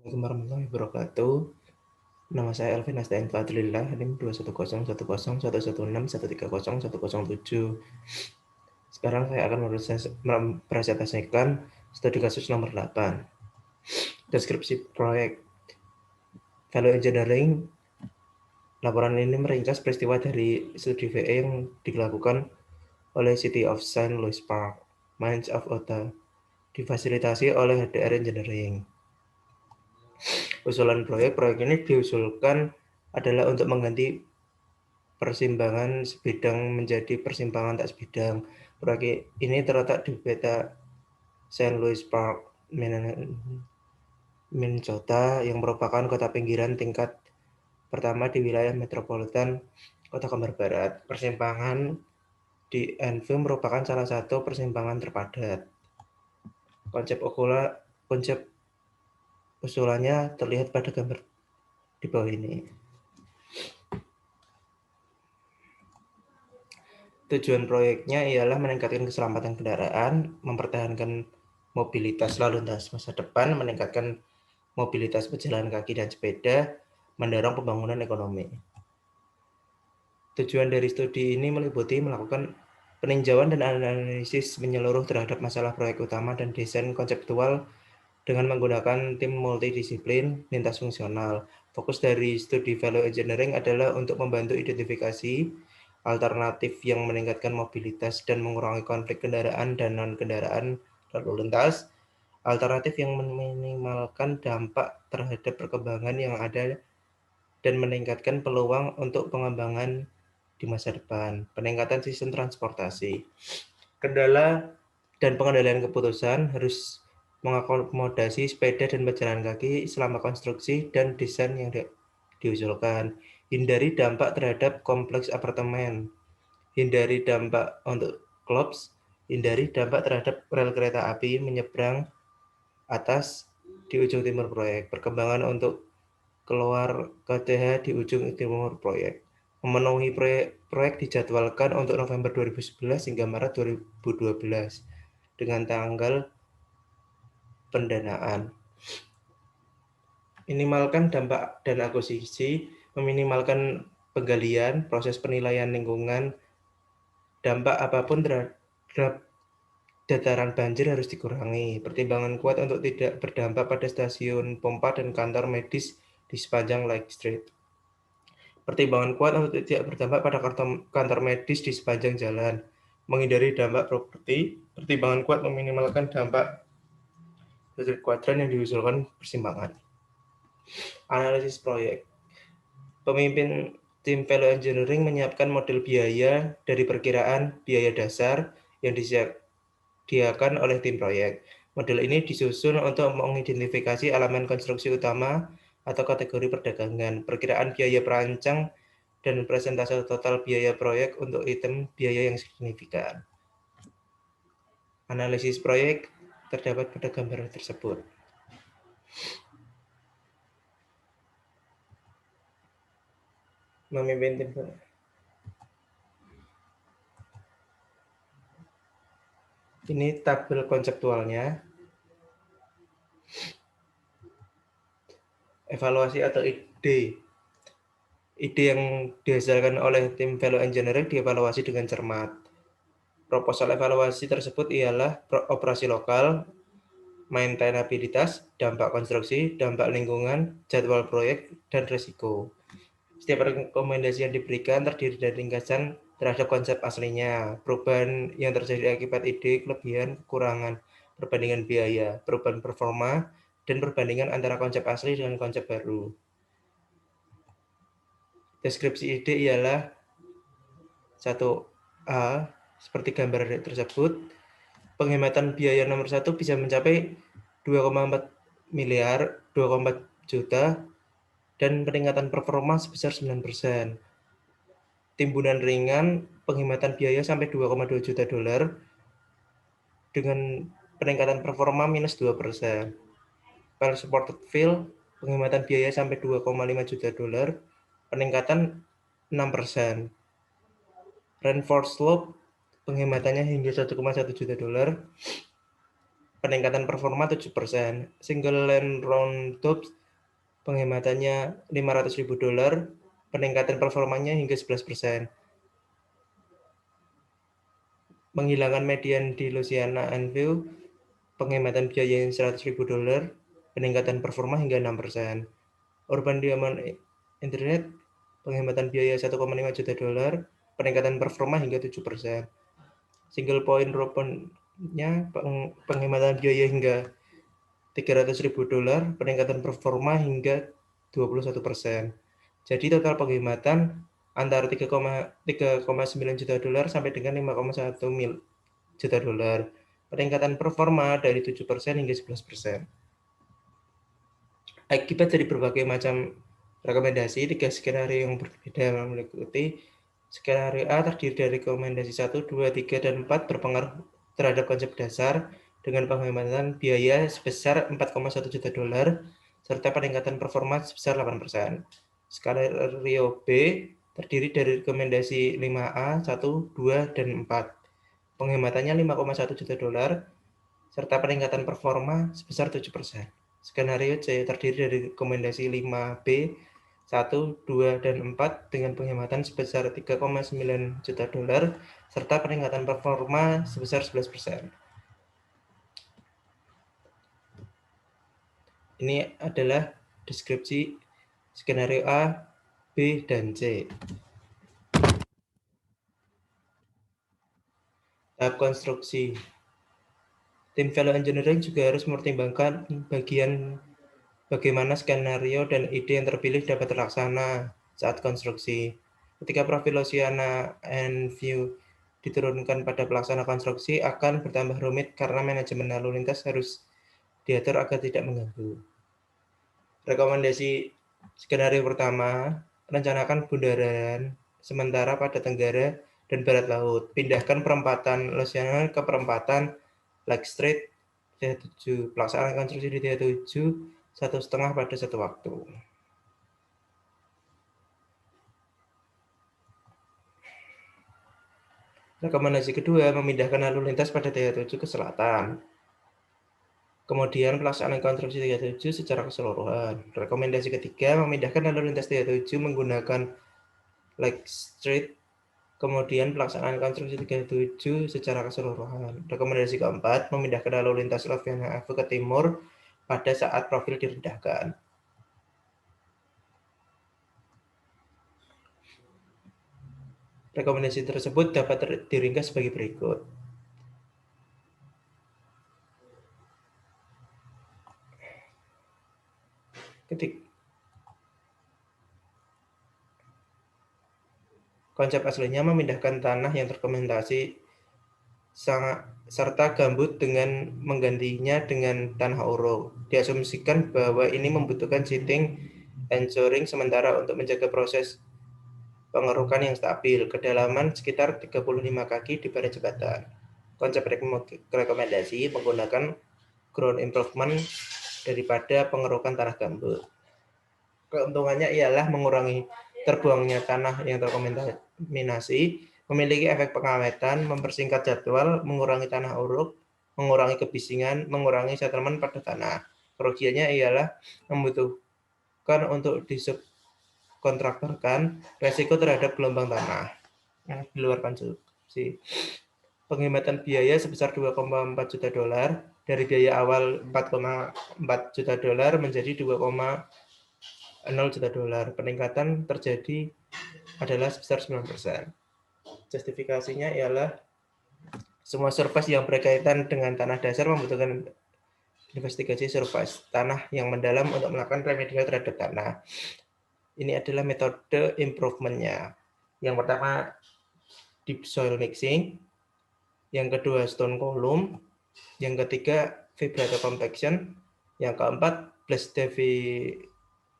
Assalamualaikum warahmatullahi wabarakatuh. Nama saya Elvin Astain Fadlillah, NIM 21010116130130107. Sekarang saya akan mempresentasikan studi kasus nomor 8. Deskripsi proyek Value Engineering. Laporan ini meringkas peristiwa dari studi VE yang dilakukan oleh City of St. Louis Park, Mines of Utah, difasilitasi oleh HDR Engineering. Usulan proyek ini diusulkan adalah untuk mengganti persimpangan sebidang menjadi persimpangan tak sebidang. Proyek ini terletak di peta St. Louis Park, Minnesota, yang merupakan kota pinggiran tingkat pertama di wilayah metropolitan Kota Kambar Barat. Persimpangan di Anvil merupakan salah satu persimpangan terpadat. Konsep usulannya terlihat pada gambar di bawah ini. Tujuan proyeknya ialah meningkatkan keselamatan kendaraan, mempertahankan mobilitas lalu lintas masa depan, meningkatkan mobilitas pejalan kaki dan sepeda, mendorong pembangunan ekonomi. Tujuan dari studi ini meliputi melakukan peninjauan dan analisis menyeluruh terhadap masalah proyek utama dan desain konseptual dengan menggunakan tim multidisiplin lintas fungsional. Fokus dari studi Value Engineering adalah untuk membantu identifikasi alternatif yang meningkatkan mobilitas dan mengurangi konflik kendaraan dan non-kendaraan lalu lintas, alternatif yang meminimalkan dampak terhadap perkembangan yang ada dan meningkatkan peluang untuk pengembangan di masa depan, peningkatan sistem transportasi. Kendala dan pengendalian keputusan harus mengakomodasi sepeda dan pejalan kaki selama konstruksi dan desain yang diusulkan. Hindari dampak terhadap kompleks apartemen. Hindari dampak untuk klops. Hindari dampak terhadap rel kereta api menyeberang atas di ujung timur proyek. Perkembangan untuk keluar KTH di ujung timur proyek. Memenuhi proyek dijadwalkan untuk November 2011 hingga Maret 2012 dengan tanggal pendanaan. Minimalkan dampak dan akuisisi, meminimalkan penggalian, proses penilaian lingkungan, dampak apapun terhadap dataran banjir harus dikurangi. Pertimbangan kuat untuk tidak berdampak pada stasiun pompa dan kantor medis di sepanjang Lake Street. Pertimbangan kuat untuk tidak berdampak pada kantor medis di sepanjang jalan. Menghindari dampak properti. Pertimbangan kuat meminimalkan dampak listrik kuadran yang diusulkan persimpangan. Analisis proyek. Pemimpin tim Value Engineering menyiapkan model biaya dari perkiraan biaya dasar yang disediakan oleh tim proyek. Model ini disusun untuk mengidentifikasi elemen konstruksi utama atau kategori perdagangan, perkiraan biaya perancang, dan presentase total biaya proyek untuk item biaya yang signifikan. Analisis proyek terdapat pada gambar tersebut. Memimpin tim. Ini tabel konseptualnya. Evaluasi atau ide. Ide yang dihasilkan oleh tim Value Engineering dievaluasi dengan cermat. Proposal evaluasi tersebut ialah operasi lokal, maintainabilitas, dampak konstruksi, dampak lingkungan, jadwal proyek, dan risiko. Setiap rekomendasi yang diberikan terdiri dari ringkasan terhadap konsep aslinya, perubahan yang terjadi akibat ide, kelebihan, kekurangan, perbandingan biaya, perubahan performa, dan perbandingan antara konsep asli dengan konsep baru. Deskripsi ide ialah 1A, seperti gambar tersebut. Penghematan biaya nomor 1 bisa mencapai 2,4 miliar, 2,4 juta, dan peningkatan performa sebesar 9%. Timbunan ringan, penghematan biaya sampai 2,2 juta dolar, dengan peningkatan performa minus 2%. Well supported fill, penghematan biaya sampai 2,5 juta dolar, peningkatan 6%. Reinforced slope, penghematannya hingga 1,1 juta dolar, peningkatan performa 7%. Single land round top penghematannya $500.000, peningkatan performanya hingga 11%. Menghilangkan median di Louisiana and View, penghematan biaya $100.000, peningkatan performa hingga 6%. Urban Diamond Internet, penghematan biaya $1,5 juta, peningkatan performa hingga 7%. Single point Ropen-nya penghematan biaya hingga $300.000, peningkatan performa hingga 21%. Jadi total penghematan antara $3,9 juta sampai dengan $5,1 juta. Peningkatan performa dari 7% hingga 11%. Akibat dari berbagai macam rekomendasi, 3 skenario yang berbeda meliputi. Skenario A terdiri dari rekomendasi 1, 2, 3, dan 4 berpengaruh terhadap konsep dasar dengan penghematan biaya sebesar $4,1 juta serta peningkatan performa sebesar 8%. Skenario B terdiri dari rekomendasi 5A, 1, 2, dan 4. Penghematannya $5,1 juta serta peningkatan performa sebesar 7%. Skenario C terdiri dari rekomendasi 5B, 1, 2, dan 4 dengan penghematan sebesar $3,9 juta serta peningkatan performa sebesar 11%. Ini adalah deskripsi skenario A, B, dan C. Tahap konstruksi. Tim value engineering juga harus mempertimbangkan bagaimana skenario dan ide yang terpilih dapat terlaksana saat konstruksi. Ketika profil Louisiana and View diturunkan pada pelaksana konstruksi akan bertambah rumit karena manajemen lalu lintas harus diatur agar tidak mengganggu. Rekomendasi skenario pertama, rencanakan bundaran sementara pada tenggara dan barat laut. Pindahkan perempatan Louisiana ke perempatan Lake Street T7. Pelaksanaan konstruksi di T7 1,5 pada satu waktu. Rekomendasi kedua, memindahkan lalu lintas pada T7 ke selatan. Kemudian pelaksanaan konstruksi T7 secara keseluruhan. Rekomendasi ketiga, memindahkan lalu lintas T7 menggunakan Lake Street. Kemudian pelaksanaan konstruksi 37 secara keseluruhan. Rekomendasi keempat, memindahkan lalu lintas Louisiana Avenue ke timur pada saat profil direndahkan. Rekomendasi tersebut dapat diringkas sebagai berikut. Konsep aslinya memindahkan tanah yang terkomentasi serta gambut dengan menggantinya dengan tanah uruk. Diasumsikan bahwa ini membutuhkan seating and shoring sementara untuk menjaga proses pengerukan yang stabil, kedalaman sekitar 35 kaki di badan jembatan. Konsep rekomendasi menggunakan ground improvement daripada pengerukan tanah gambut. Keuntungannya ialah mengurangi terbuangnya tanah yang terkontaminasi, memiliki efek pengawetan, mempersingkat jadwal, mengurangi tanah uruk, mengurangi kebisingan, mengurangi settlement pada tanah. Kerugiannya ialah membutuhkan untuk disubkontraktorkan resiko terhadap gelombang tanah yang di luar konsumsi. Penghematan biaya sebesar $2,4 juta dari biaya awal $4,4 juta menjadi $2,0 juta. Peningkatan terjadi adalah sebesar 9%. Justifikasinya ialah semua surface yang berkaitan dengan tanah dasar membutuhkan investigasi surface tanah yang mendalam untuk melakukan remedial terhadap tanah. Ini adalah metode improvement-nya. Yang pertama, deep soil mixing. Yang kedua, stone column. Yang ketiga, vibrato compaction. Yang keempat, blast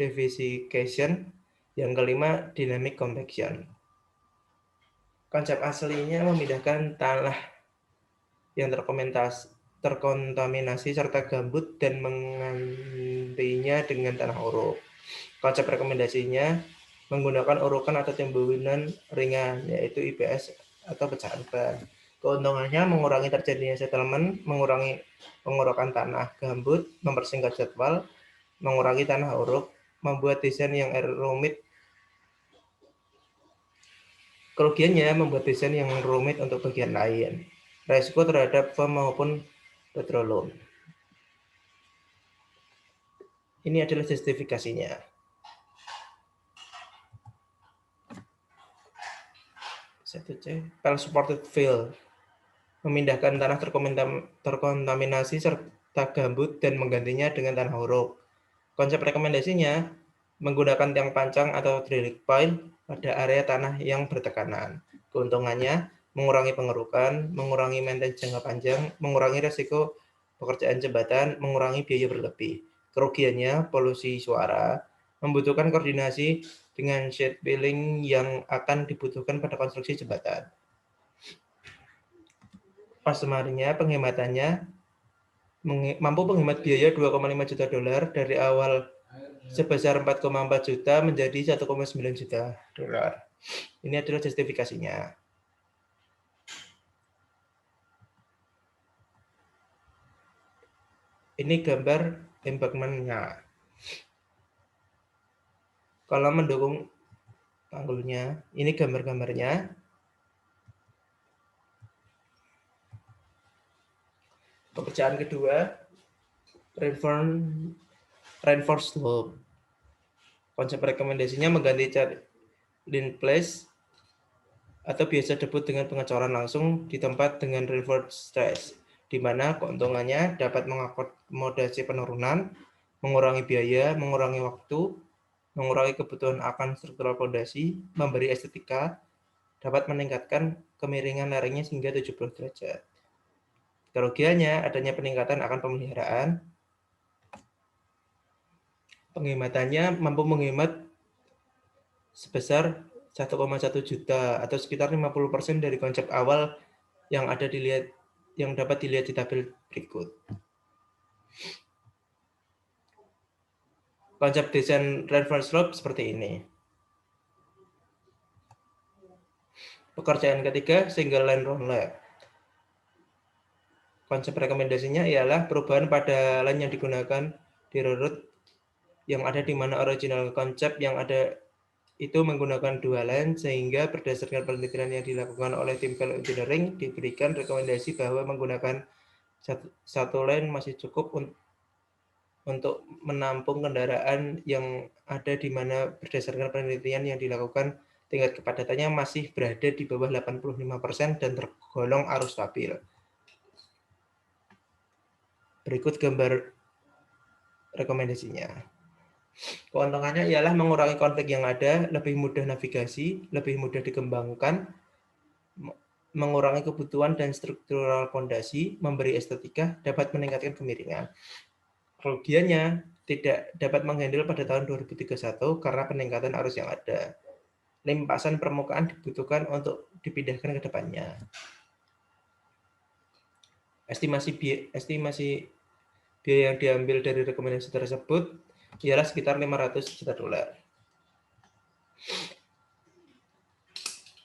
devication. Yang kelima, dynamic compaction. Konsep aslinya memindahkan tanah yang terkontaminasi serta gambut dan menggantinya dengan tanah uruk. Konsep rekomendasinya menggunakan urukan atau timbunan ringan, yaitu IPS atau pecahan ban. Keuntungannya mengurangi terjadinya settlement, mengurangi pengorokan tanah gambut, mempersingkat jadwal, mengurangi tanah uruk, membuat desain yang rumit. Kerugiannya membuat desain yang rumit untuk bagian lain. Resiko terhadap firm maupun petroleum. Ini adalah justifikasinya. 1C, well supported field. Memindahkan tanah terkontaminasi serta gambut dan menggantinya dengan tanah uruk. Konsep rekomendasinya menggunakan tiang pancang atau drilling pile pada area tanah yang bertekanan. Keuntungannya mengurangi pengerukan, mengurangi maintenance jangka panjang, mengurangi resiko pekerjaan jembatan, mengurangi biaya berlebih. Kerugiannya polusi suara, membutuhkan koordinasi dengan shade building yang akan dibutuhkan pada konstruksi jembatan. Pas semarinya penghematannya mampu menghemat biaya 2,5 juta dolar dari awal sebesar 4,4 juta menjadi 1,9 juta dolar. Ini adalah justifikasinya. Ini gambar embankment-nya. Kalau mendukung tanggulnya, ini gambar-gambarnya. Pekerjaan kedua, reinforced slope. Konsep rekomendasinya mengganti cat in place atau biasa disebut dengan pengecoran langsung di tempat dengan reinforced stress, di mana keuntungannya dapat mengakomodasi penurunan, mengurangi biaya, mengurangi waktu, mengurangi kebutuhan akan struktural fondasi, memberi estetika, dapat meningkatkan kemiringan lerengnya hingga 70 derajat. Kerugiannya adanya peningkatan akan pemeliharaan. Penghematannya mampu menghemat sebesar 1,1 juta atau sekitar 50% dari konsep awal yang dapat dilihat di tabel berikut. Konsep desain reinforced slope seperti ini. Pekerjaan ketiga, single line round lap. Konsep rekomendasinya ialah perubahan pada line yang digunakan di railroad yang ada di mana original konsep yang ada itu menggunakan dua line, sehingga berdasarkan penelitian yang dilakukan oleh tim value engineering diberikan rekomendasi bahwa menggunakan satu line masih cukup untuk menampung kendaraan yang ada di mana berdasarkan penelitian yang dilakukan tingkat kepadatannya masih berada di bawah 85% dan tergolong arus stabil. Berikut gambar rekomendasinya. Keuntungannya ialah mengurangi konflik yang ada, lebih mudah navigasi, lebih mudah dikembangkan, mengurangi kebutuhan dan struktural fondasi, memberi estetika, dapat meningkatkan kemiringan. Kerugiannya tidak dapat menghandle pada tahun 2031 karena peningkatan arus yang ada. Limpasan permukaan dibutuhkan untuk dipindahkan ke depannya. Estimasi biaya yang diambil dari rekomendasi tersebut ialah sekitar 500 juta dolar.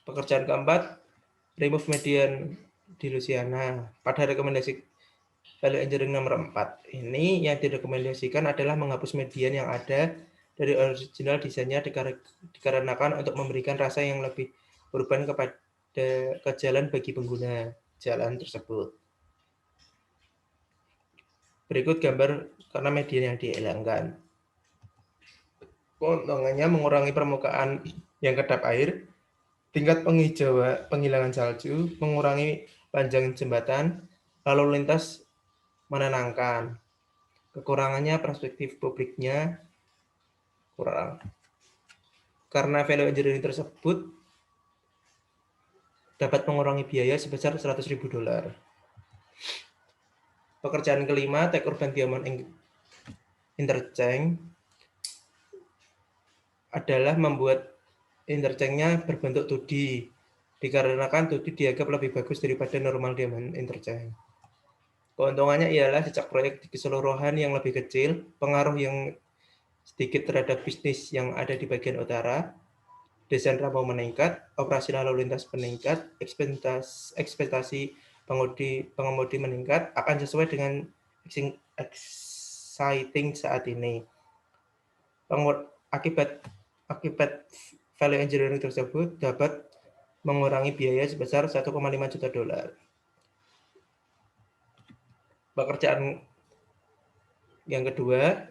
Pekerjaan keempat, remove median di Louisiana. Pada rekomendasi value engineering nomor 4, ini yang direkomendasikan adalah menghapus median yang ada dari original desainnya dikarenakan untuk memberikan rasa yang lebih urban ke jalan bagi pengguna jalan tersebut. Berikut gambar karena median yang dihilangkan. Keuntungannya mengurangi permukaan yang kedap air, tingkat penghilangan salju, mengurangi panjang jembatan, lalu lintas menenangkan. Kekurangannya perspektif publiknya kurang. Karena value engineering tersebut dapat mengurangi biaya sebesar 100.000 dolar. Pekerjaan kelima, Tech Urban Diamond Interchange adalah membuat interchange-nya berbentuk 2D, dikarenakan 2D dianggap lebih bagus daripada normal diamond interchange. Keuntungannya ialah jejak proyek di keseluruhan yang lebih kecil, pengaruh yang sedikit terhadap bisnis yang ada di bagian utara, desain rampau meningkat, operasional lalu lintas meningkat, ekspektasi pengemudi meningkat, akan sesuai dengan exciting saat ini. Akibat value engineering tersebut dapat mengurangi biaya sebesar 1,5 juta dolar. Pekerjaan yang kedua,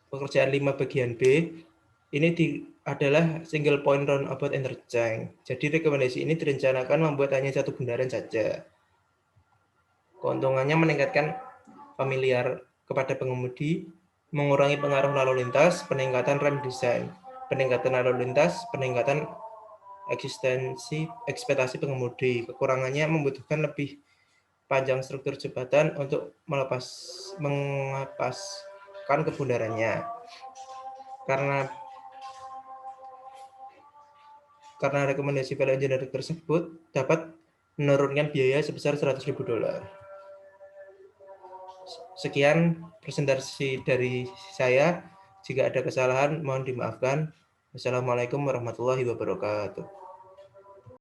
pekerjaan 5 bagian B, ini adalah single point roundabout interchange. Jadi rekomendasi ini direncanakan membuat hanya satu bundaran saja. Keuntungannya meningkatkan familiar kepada pengemudi, mengurangi pengaruh lalu lintas, peningkatan rem design, peningkatan lalu lintas, peningkatan ekspektasi pengemudi. Kekurangannya membutuhkan lebih panjang struktur jembatan untuk mengepaskan kebundarannya. Karena rekomendasi value engineering tersebut dapat menurunkan biaya sebesar 100.000 dolar. Sekian presentasi dari saya. Jika ada kesalahan, mohon dimaafkan. Wassalamualaikum warahmatullahi wabarakatuh.